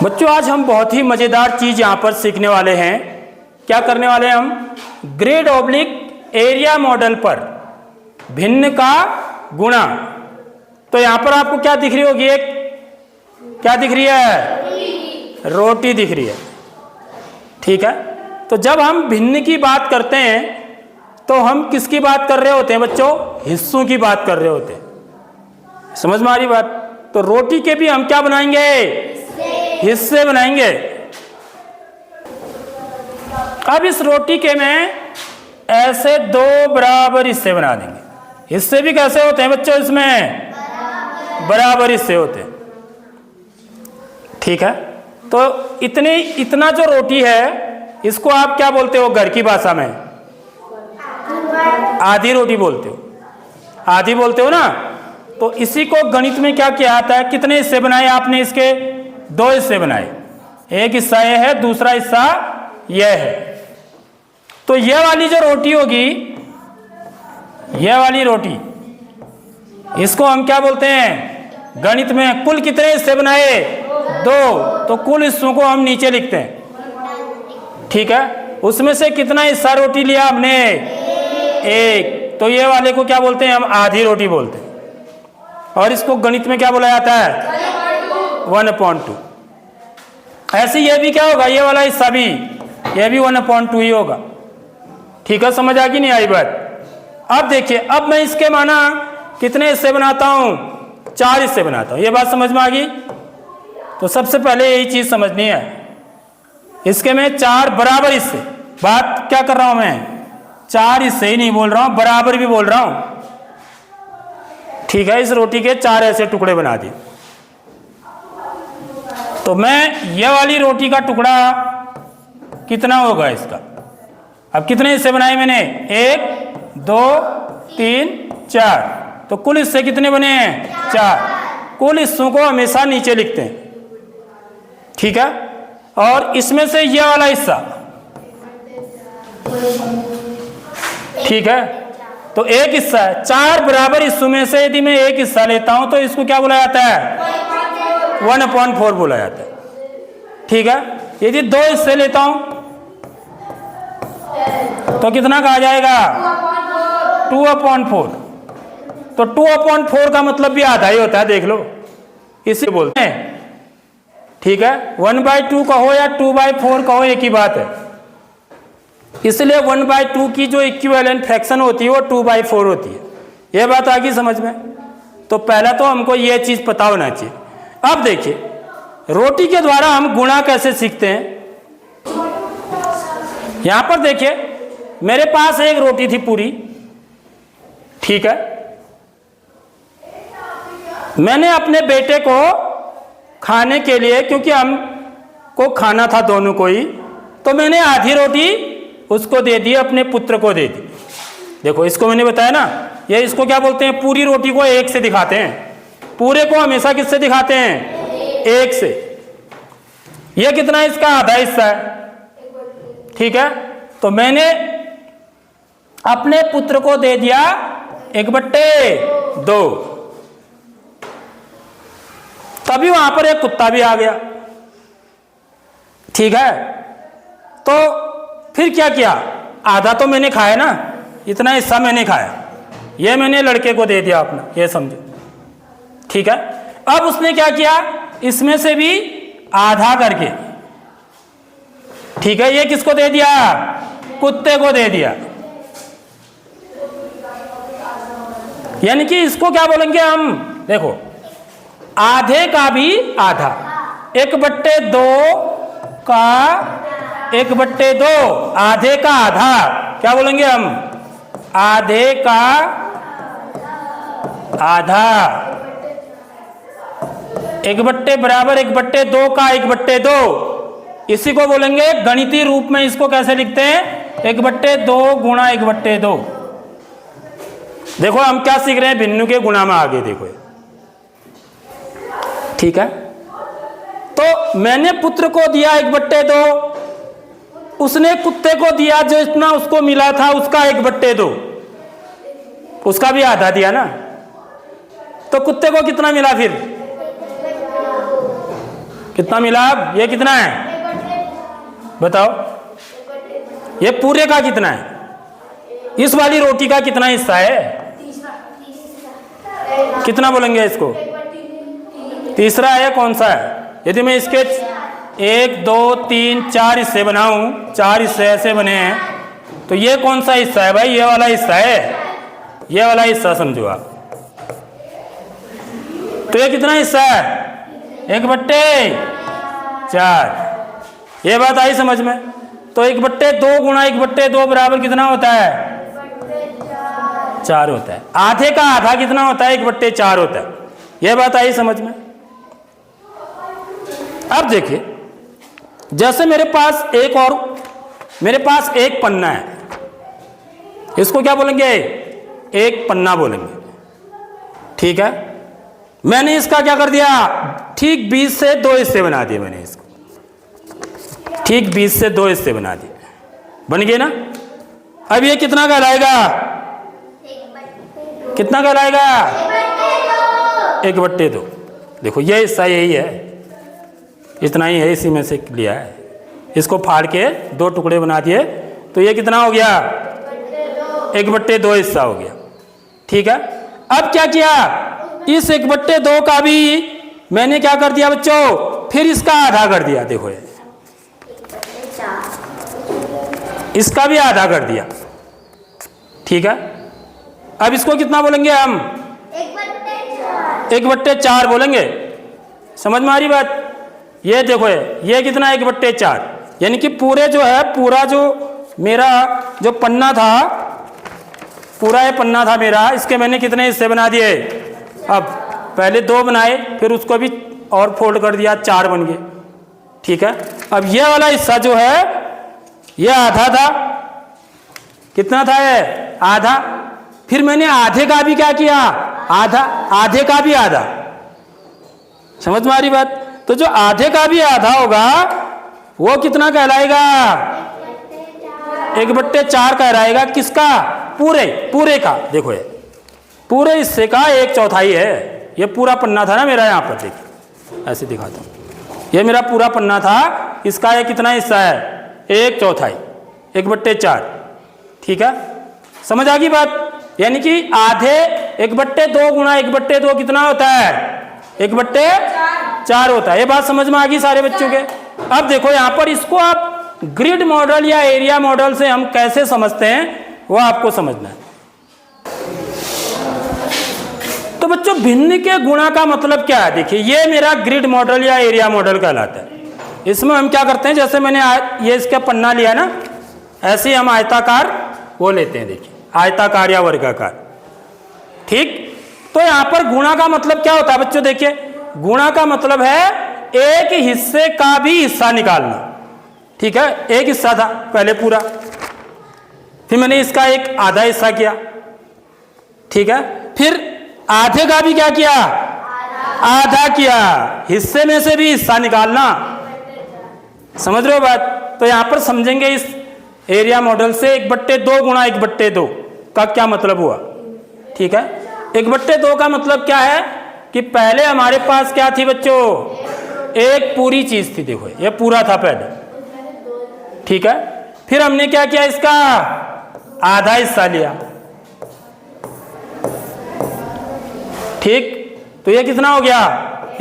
बच्चों आज हम बहुत ही मज़ेदार चीज़ यहाँ पर सीखने वाले हैं। क्या करने वाले हैं हम? ग्रेड ऑब्लिक एरिया मॉडल पर भिन्न का गुणा। तो यहाँ पर आपको क्या दिख रही होगी? एक क्या दिख रही है? रोटी दिख रही है। ठीक है, तो जब हम भिन्न की बात करते हैं तो हम किसकी बात कर रहे होते हैं बच्चों? हिस्सों की बात कर रहे होते हैं। समझ में आ रही बात? तो रोटी के भी हम क्या बनाएंगे? हिस्से बनाएंगे। अब इस रोटी के में ऐसे दो बराबर हिस्से बना देंगे। हिस्से भी कैसे होते हैं बच्चों? इसमें बराबर हिस्से होते हैं। ठीक है, तो इतना जो रोटी है इसको आप क्या बोलते हो घर की भाषा में? आधी रोटी बोलते हो। आधी बोलते हो ना? तो इसी को गणित में क्या किया जाता है? कितने हिस्से बनाए आपने? इसके दो हिस्से बनाए। एक हिस्सा यह है, दूसरा हिस्सा यह है। तो यह वाली जो रोटी होगी, यह वाली रोटी, इसको हम क्या बोलते हैं गणित में? कुल कितने हिस्से बनाए? दो। तो कुल हिस्सों को हम नीचे लिखते हैं। ठीक है, उसमें से कितना हिस्सा रोटी लिया हमने? एक। तो ये वाले को क्या बोलते हैं हम? आधी रोटी बोलते हैं। और इसको गणित में क्या बोला जाता है? 1/2। ऐसे ये भी क्या होगा? ये वाला हिस्सा भी, ये भी 1/2 ही होगा। ठीक है, समझ आ गई नहीं आई बात? अब देखिए, अब मैं इसके माना कितने हिस्से बनाता हूं? 4 हिस्से बनाता हूं। ये बात समझ में आ गई? तो सबसे पहले यही चीज समझनी है, इसके में 4 बराबर हिस्से। बात क्या कर रहा हूं मैं? 4 हिस्से ही नहीं बोल रहा हूं, बराबर भी बोल रहा हूं। ठीक है, इस रोटी के 4 ऐसे टुकड़े बना दिए। तो मैं ये वाली रोटी का टुकड़ा कितना होगा इसका? अब कितने हिस्से बनाए मैंने? 1 2 3 4। तो कुल हिस्से कितने बने हैं? 4। कुल हिस्सों को हमेशा नीचे लिखते हैं। ठीक है, और इसमें से यह वाला हिस्सा, ठीक है, तो एक हिस्सा है। 4 बराबर हिस्सों में से यदि मैं एक हिस्सा लेता हूं तो इसको क्या बोला जाता है? 1/4 बोला जाता है। ठीक है, यदि 2 हिस्से लेता हूं तो कितना कहा जाएगा? 2/4। तो 2/4 का मतलब भी आधा ही होता है, देख लो, इसे बोलते हैं। ठीक है, 1/2 कहो या 2/4 कहो, एक ही बात है। इसलिए 1/2 की जो इक्विवेलेंट फ्रैक्शन होती है वो 2/4 होती है। यह बात आ गई समझ में? तो पहला तो हमको यह चीज पता होना चाहिए। अब देखिए, रोटी के द्वारा हम गुणा कैसे सीखते हैं। यहां पर देखिए, मेरे पास एक रोटी थी पूरी। ठीक है, मैंने अपने बेटे को खाने के लिए, क्योंकि हमको खाना था दोनों को ही, तो मैंने आधी रोटी उसको दे दी, अपने पुत्र को दे दी। देखो, इसको मैंने बताया ना, ये इसको क्या बोलते हैं? पूरी रोटी को 1 से दिखाते हैं। पूरे को हमेशा किससे दिखाते हैं? 1 से। ये कितना है? इसका आधा हिस्सा है। ठीक है, तो मैंने अपने पुत्र को दे दिया 1/2। तभी वहां पर एक कुत्ता भी आ गया। ठीक है, तो फिर क्या किया? आधा तो मैंने खाया ना, इतना हिस्सा मैंने खाया, ये मैंने लड़के को दे दिया अपना, ये समझो। ठीक है, अब उसने क्या किया? इसमें से भी आधा करके, ठीक है, ये किसको दे दिया? कुत्ते को दे दिया। यानी कि इसको क्या बोलेंगे हम? देखो, आधे का भी आधा, 1/2 का 1/2, आधे का आधा क्या बोलेंगे हम? आधे का आधा। 1/2 बराबर 1/2 का 1/2, इसी को बोलेंगे गणितीय रूप में। इसको कैसे लिखते हैं? 1/2 गुणा 1/2। देखो हम क्या सीख रहे हैं? भिन्नु के गुणा में आगे देखो। ठीक है, तो मैंने पुत्र को दिया 1/2, उसने कुत्ते को दिया जो इतना उसको मिला था उसका 1/2, उसका भी आधा दिया ना। तो कुत्ते को कितना मिला फिर? कितना मिला? अब ये कितना है बताओ? ये पूरे का कितना है? इस वाली रोटी का कितना हिस्सा है? कितना बोलेंगे इसको? तीसरा है। कौन सा है? यदि मैं इसके 1 2 3 4 हिस्से बनाऊं, 4 हिस्से ऐसे बने हैं, तो ये कौन सा हिस्सा है भाई? ये वाला हिस्सा है, ये वाला हिस्सा समझो आप। तो ये कितना हिस्सा है? 1/4। ये बात आई समझ में? तो 1/2 गुणा 1/2 बराबर कितना होता है? 4 होता है। आधे का आधा कितना होता है? 1/4 होता है। यह बात आई समझ में? अब देखिए, जैसे मेरे पास एक पन्ना है, इसको क्या बोलेंगे? एक पन्ना बोलेंगे, ठीक है। मैंने इसका क्या कर दिया? ठीक 20 से 2 हिस्से बना दिए मैंने इसको, ठीक 20 से 2 हिस्से बना दिए, बन गए ना। अब ये कितना कहलाएगा? कितना कहलाएगा? 1/2। देखो ये हिस्सा यही है, इतना ही है, इसी में से लिया है। इसको फाड़ के 2 टुकड़े बना दिए, तो ये कितना हो गया? 1/2 हिस्सा हो गया, ठीक है। अब क्या किया? इस 1/2 का भी मैंने क्या कर दिया बच्चों? फिर इसका आधा कर दिया। देखो ये इसका भी आधा कर दिया, ठीक है। अब इसको कितना बोलेंगे हम? 1/4 बोलेंगे। समझ में आ रही बात? ये देखो ये कितना? 1/4। यानी कि पूरे जो है, पूरा जो मेरा जो पन्ना था, पूरा ये पन्ना था मेरा, इसके मैंने कितने हिस्से बना दिए? अब पहले 2 बनाए, फिर उसको भी और फोल्ड कर दिया, 4 बन गए, ठीक है। अब ये वाला हिस्सा जो है, ये आधा था। कितना था ये? आधा। फिर मैंने आधे का भी क्या किया? आधा। आधे का भी आधा। समझ में आ रही बात? तो जो आधे का भी आधा होगा वो कितना कहलाएगा? 1/4 कहलाएगा। किसका? पूरे का। देखो ये पूरे हिस्से का 1/4 है। ये पूरा पन्ना था ना मेरा, यहाँ पर देखिए ऐसे दिखाता हूँ, ये मेरा पूरा पन्ना था, इसका ये कितना हिस्सा है? 1/4, 1/4, ठीक है। समझ आ गई बात? यानी कि आधे 1/2 गुणा 1/2 कितना होता है? 1/4 होता है। ये बात समझ में आ गई सारे बच्चों के? अब देखो यहाँ पर इसको आप ग्रिड मॉडल या एरिया मॉडल से हम कैसे समझते हैं वो आपको समझना है। तो बच्चों भिन्न के गुणा का मतलब क्या है? देखिए ये मेरा ग्रिड मॉडल या एरिया मॉडल कहलाता है। इसमें हम क्या करते हैं, जैसे मैंने ये इसका पन्ना लिया ना, ऐसे ही हम आयताकार वो लेते हैं। देखिए आयताकार या वर्गाकार, ठीक। तो यहां पर गुणा का मतलब क्या होता है बच्चों? देखिए गुणा का मतलब है एक हिस्से का भी हिस्सा निकालना, ठीक है। एक हिस्सा था पहले पूरा, फिर मैंने इसका एक आधा हिस्सा किया, ठीक है। फिर आधे का भी क्या किया? आधा किया। हिस्से में से भी हिस्सा निकालना। समझ रहे हो बात? तो यहां पर समझेंगे इस एरिया मॉडल से 1/2 गुणा 1/2 का क्या मतलब हुआ, ठीक है। 1/2 का मतलब क्या है कि पहले हमारे पास क्या थी बच्चों? एक पूरी चीज थी। देखो ये पूरा था पहले, ठीक है। फिर हमने क्या किया? इसका आधा हिस्सा लिया, ठीक। तो ये कितना हो गया?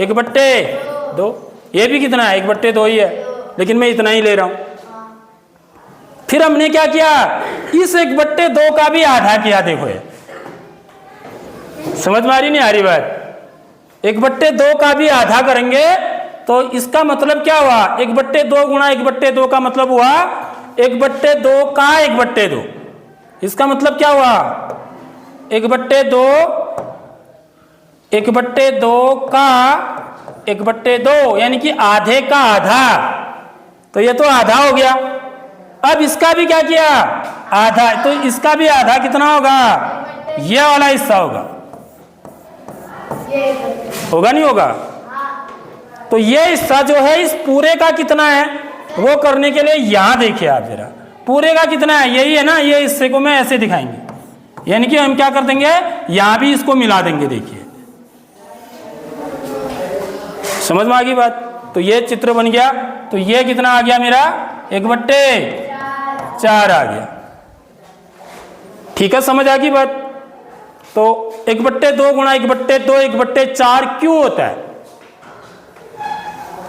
1/2। ये भी कितना है? 1/2 ही है, लेकिन मैं इतना ही ले रहा हूं। फिर हमने क्या किया? इस 1/2 का भी आधा किया। देखो ये समझ में आ रही नहीं आ रही बात? 1/2 का भी आधा करेंगे तो इसका मतलब क्या हुआ? 1/2 गुणा 1/2 का मतलब हुआ 1/2 का 1/2। इसका मतलब क्या हुआ? 1/2 का 1/2, यानी कि आधे का आधा। तो ये तो आधा हो गया। अब इसका भी क्या किया? आधा। तो इसका भी आधा कितना होगा? ये वाला हिस्सा होगा। होगा नहीं होगा? तो ये हिस्सा जो है इस पूरे का कितना है वो करने के लिए यहां देखिए आप जरा, पूरे का कितना है? यही है ना। ये हिस्से को मैं ऐसे दिखाएंगे, यानी कि हम क्या कर देंगे? यहां भी इसको मिला देंगे। देखिए समझ में आ गई बात? तो ये चित्र बन गया। तो ये कितना आ गया मेरा 1/4 आ गया। ठीक है, समझ आ गई बात। तो 1/2 गुणा 1/2 1/4 क्यों होता है?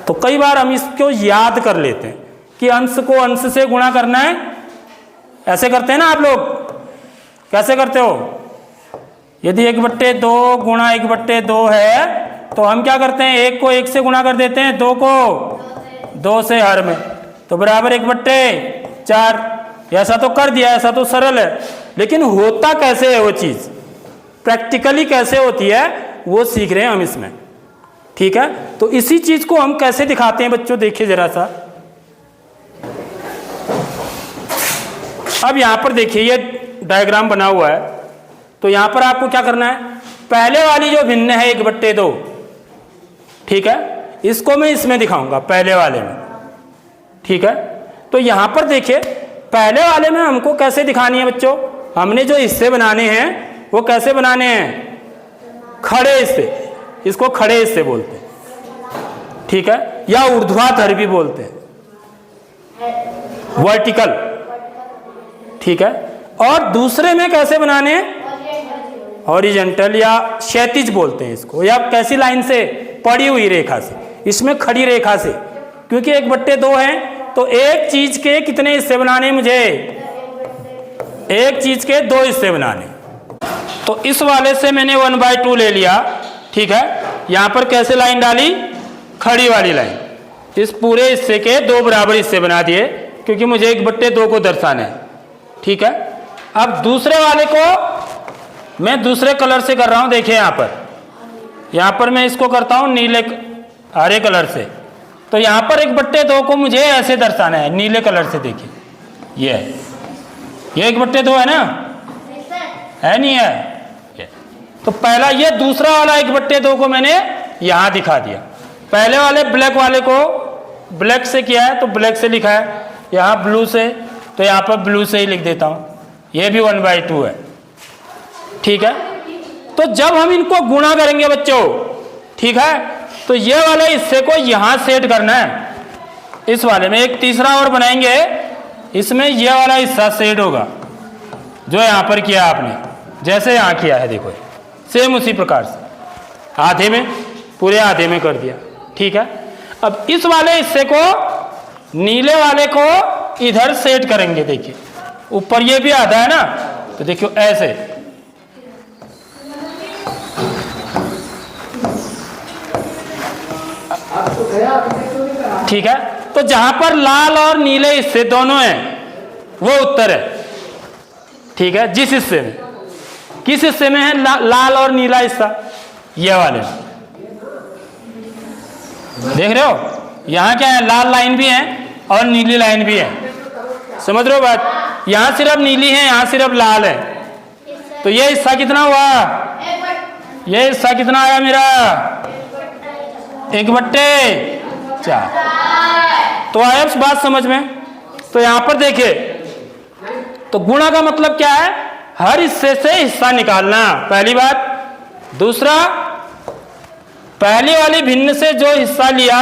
तो कई बार हम इसको याद कर लेते हैं कि अंश को अंश से गुणा करना है। ऐसे करते हैं ना आप लोग, कैसे करते हो? यदि 1/2 गुणा 1/2 है तो हम क्या करते हैं, 1 को 1 से गुणा कर देते हैं, 2 को 2 से हर में, तो बराबर 1/4। ऐसा तो कर दिया, ऐसा तो सरल है, लेकिन होता कैसे है वो चीज़, प्रैक्टिकली कैसे होती है वो सीख रहे हैं हम इसमें। ठीक है, तो इसी चीज को हम कैसे दिखाते हैं बच्चों, देखिए जरा सा। अब यहां पर देखिए ये डायग्राम बना हुआ है, तो यहां पर आपको क्या करना है, पहले वाली जो भिन्न है 1/2, ठीक है, इसको मैं इसमें दिखाऊंगा पहले वाले में। ठीक है, तो यहां पर देखिए पहले वाले में हमको कैसे दिखानी है बच्चों, हमने जो हिस्से बनाने हैं वो कैसे बनाने हैं, खड़े हिस्से, इसको खड़े हिस्से बोलते हैं। ठीक है, या ऊर्ध्वाधर भी बोलते हैं, वर्टिकल। ठीक है, और दूसरे में कैसे बनाने हैं, हॉरिजॉन्टल या क्षैतिज बोलते हैं इसको, या कैसी लाइन से, पड़ी हुई रेखा से, इसमें खड़ी रेखा से, क्योंकि 1/2 है तो एक चीज के कितने हिस्से बनाने, मुझे एक चीज के 2 हिस्से बनाने। तो इस वाले से मैंने 1/2 ले लिया। ठीक है, यहां पर कैसे लाइन डाली, खड़ी वाली लाइन, इस पूरे हिस्से के 2 बराबर हिस्से बना दिए, क्योंकि मुझे 1/2 को दर्शाना है। ठीक है, अब दूसरे वाले को मैं दूसरे कलर से कर रहा हूं, देखिए यहां पर मैं इसको करता हूं नीले हरे कलर से। तो यहां पर 1/2 को मुझे ऐसे दर्शाना है नीले कलर से, देखिए ये 1/2 है ना, है नहीं है? तो पहला ये दूसरा वाला 1/2 को मैंने यहां दिखा दिया, पहले वाले ब्लैक वाले को ब्लैक से किया है तो ब्लैक से लिखा है, यहाँ ब्लू से तो यहाँ पर ब्लू से ही लिख देता हूँ, ये भी 1/2 है। ठीक है, तो जब हम इनको गुणा करेंगे बच्चों, ठीक है, तो ये वाले हिस्से को यहाँ सेट करना है, इस वाले में एक तीसरा और बनाएंगे, इसमें ये वाला हिस्सा सेट होगा जो यहाँ पर किया आपने, जैसे यहाँ किया है, देखो सेम उसी प्रकार से आधे में, पूरे आधे में कर दिया। ठीक है, अब इस वाले हिस्से को नीले वाले को इधर सेट करेंगे, देखिए ऊपर ये भी आधा है ना, तो देखियो ऐसे, ठीक है, तो जहां पर लाल और नीले हिस्से दोनों हैं वो उत्तर है। ठीक है, जिस हिस्से में, किस हिस्से में है लाल और नीला हिस्सा, ये वाले देख रहे हो, यहां क्या है, लाल लाइन भी है और नीली लाइन भी है, समझ रहे हो बात, यहां सिर्फ नीली है, यहां सिर्फ लाल है, तो ये हिस्सा कितना हुआ, ये हिस्सा कितना आया मेरा 1/4। तो आया बात समझ में? तो यहां पर देखिए, तो गुणा का मतलब क्या है, हर हिस्से से हिस्सा निकालना, पहली बात। दूसरा, पहली वाली भिन्न से जो हिस्सा लिया,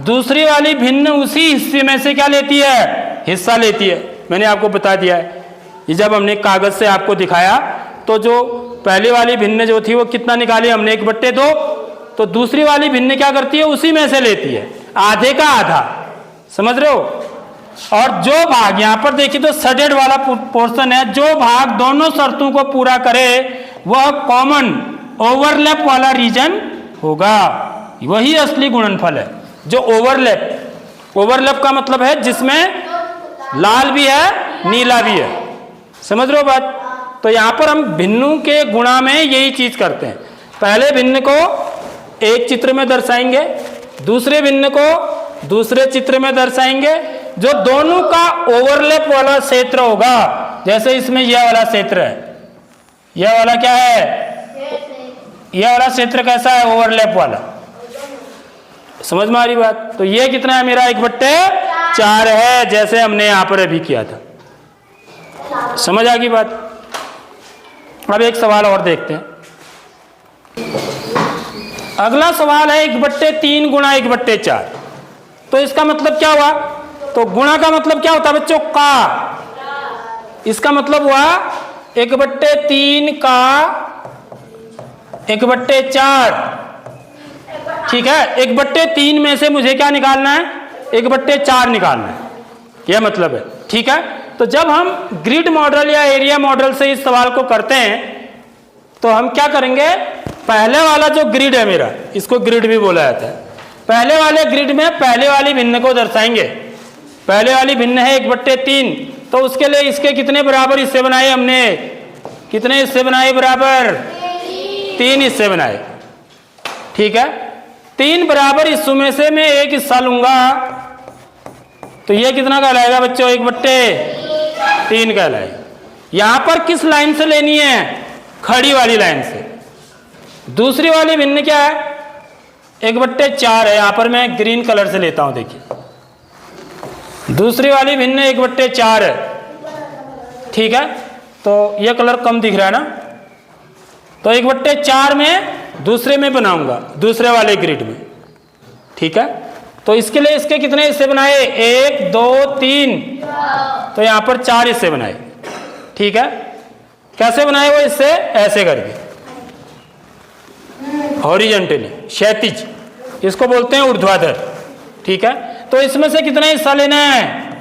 दूसरी वाली भिन्न उसी हिस्से में से क्या लेती है, हिस्सा लेती है। मैंने आपको बता दिया है, ये जब हमने कागज से आपको दिखाया तो जो पहली वाली भिन्न जो थी वो कितना निकाली हमने 1/2, तो दूसरी वाली भिन्न क्या करती है, उसी में से लेती है, आधे का आधा, समझ रहे हो। और जो भाग यहाँ पर देखिए तो सडेड वाला पोर्शन है, जो भाग दोनों शर्तों को पूरा करे वह कॉमन ओवरलैप वाला रीजन होगा, वही असली गुणनफल है। जो ओवरलैप का मतलब है जिसमें लाल भी है नीला भी है, समझ रहे हो बात। तो यहाँ पर हम भिन्नों के गुणा में यही चीज करते हैं, पहले भिन्न को एक चित्र में दर्शाएंगे, दूसरे भिन्न को दूसरे चित्र में दर्शाएंगे, जो दोनों का ओवरलैप वाला क्षेत्र होगा, जैसे इसमें यह वाला क्षेत्र है, यह वाला क्या है, यह वाला क्षेत्र कैसा है, ओवरलैप वाला, समझ में आ रही बात। तो ये कितना है मेरा 1/4 है, जैसे हमने यहां पर अभी किया था, समझ आ गई बात। अब एक सवाल और देखते हैं, अगला सवाल है 1/3 गुणा 1/4। तो इसका मतलब क्या हुआ? तो गुणा का मतलब क्या होता है बच्चों? का। इसका मतलब हुआ 1/3 का 1/4। ठीक है, 1/3 में से मुझे क्या निकालना है? 1/4 निकालना है, यह मतलब है। ठीक है, तो जब हम ग्रिड मॉडल या एरिया मॉडल से इस सवाल को करते हैं तो हम क्या करेंगे? पहले वाला जो ग्रिड है मेरा, इसको ग्रिड भी बोला जाता है, पहले वाले ग्रिड में पहले वाली भिन्न को दर्शाएंगे। पहले वाली भिन्न है 1/3, तो उसके लिए इसके कितने बराबर हिस्से बनाए हमने? कितने हिस्से बनाए बराबर? 3 हिस्से बनाए। ठीक है, 3 बराबर हिस्सों में से मैं एक हिस्सा लूंगा, तो ये कितना कहलाएगा बच्चों? 1/3 कहलाएगा। यहां पर किस लाइन से लेनी है? खड़ी वाली लाइन से। दूसरी वाली भिन्न क्या है? 1/4 है, यहां पर मैं ग्रीन कलर से लेता हूं। देखिए, दूसरी वाली भिन्न 1/4 है। ठीक है, तो यह कलर कम दिख रहा है ना, तो 1/4 में दूसरे में बनाऊंगा, दूसरे वाले ग्रिड में। ठीक है, तो इसके लिए इसके कितने हिस्से बनाए? 1 2 3, तो यहां पर 4 हिस्से बनाए। ठीक है, कैसे बनाए वो हिस्से? ऐसे करके हॉरिजॉन्टली, क्षैतिज, इसको बोलते हैं ऊर्ध्वाधर। ठीक है, तो इसमें से कितना हिस्सा लेना है?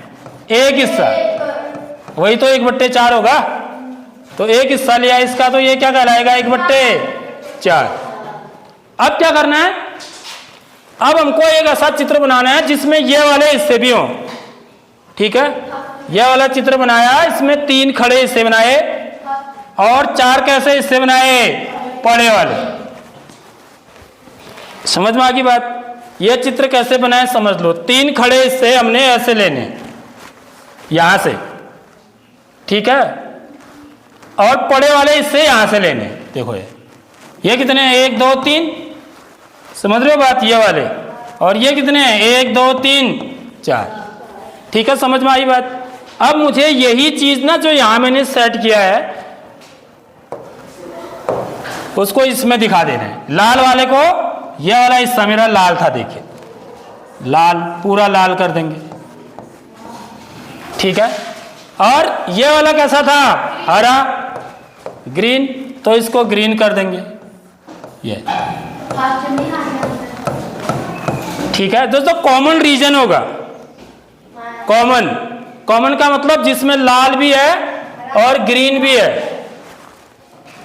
एक हिस्सा, वही तो 1/4 होगा, तो एक हिस्सा लिया इसका, तो ये क्या कहलाएगा? 1/4। अब क्या करना है? अब हमको एक ऐसा चित्र बनाना है जिसमें ये वाले हिस्से भी हों। ठीक है, यह वाला चित्र बनाया, इसमें 3 खड़े हिस्से बनाए और 4 कैसे हिस्से बनाए? पड़े वाले। समझ में आ गई बात? यह चित्र कैसे बनाए समझ लो। 3 खड़े हिस्से हमने ऐसे लेने, यहां से। ठीक है, और पड़े वाले हिस्से यहां से लेने। देखो ये कितने हैं? 1 2 3, समझ रहे हो बात? ये वाले, और ये कितने हैं? 1 2 3 4। ठीक है, समझ में आई बात? अब मुझे यही चीज ना जो यहां मैंने सेट किया है उसको इसमें दिखा देना है। लाल वाले को, यह वाला हिस्सा मेरा लाल था, देखिए लाल, पूरा लाल कर देंगे। ठीक है, और यह वाला कैसा था? हरा, ग्रीन, तो इसको ग्रीन कर देंगे ये। ठीक है दोस्तों, कॉमन रीजन होगा। कॉमन, कॉमन का मतलब जिसमें लाल भी है और ग्रीन भी है।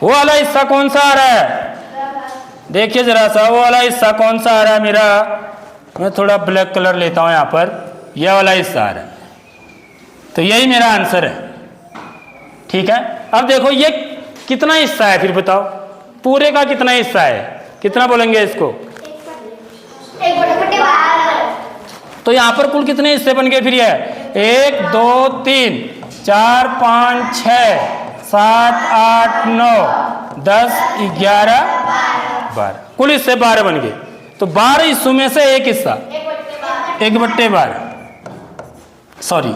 वो वाला हिस्सा कौन सा आ रहा है? देखिए जरा सा, वो वाला हिस्सा कौन सा आ रहा है मेरा? मैं थोड़ा ब्लैक कलर लेता हूं, यहां पर यह वाला हिस्सा आ रहा है, तो यही मेरा आंसर है। ठीक है, अब देखो ये कितना हिस्सा है, फिर बताओ पूरे का कितना हिस्सा है? कितना बोलेंगे इसको? 1/12। तो यहां पर कुल कितने हिस्से बन गए फिर? ये 1 2 3 4 5 6 7 8 9 10 11 12, कुल हिस्से 12 बन गए। तो 12 हिस्सों में से एक हिस्सा 1/12, सॉरी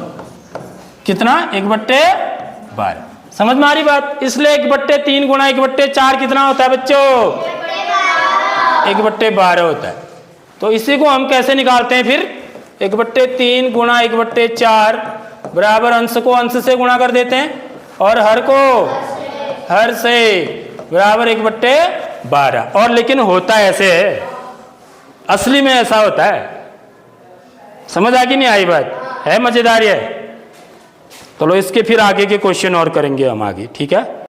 कितना? 1/12। समझ में आ रही बात? इसलिए 1/3 गुणा 1/4 कितना होता है बच्चों? 1/12 होता है। तो इसी को हम कैसे निकालते हैं फिर? 1/3 गुणा 1/4 बराबर अंश को अंश से गुणा कर देते हैं और हर को हर से बराबर 1/12। और लेकिन होता ऐसे है, असली में ऐसा होता है। समझ आ गई नहीं आई बात? है मजेदार है। चलो इसके फिर आगे के क्वेश्चन और करेंगे हम आगे। ठीक है।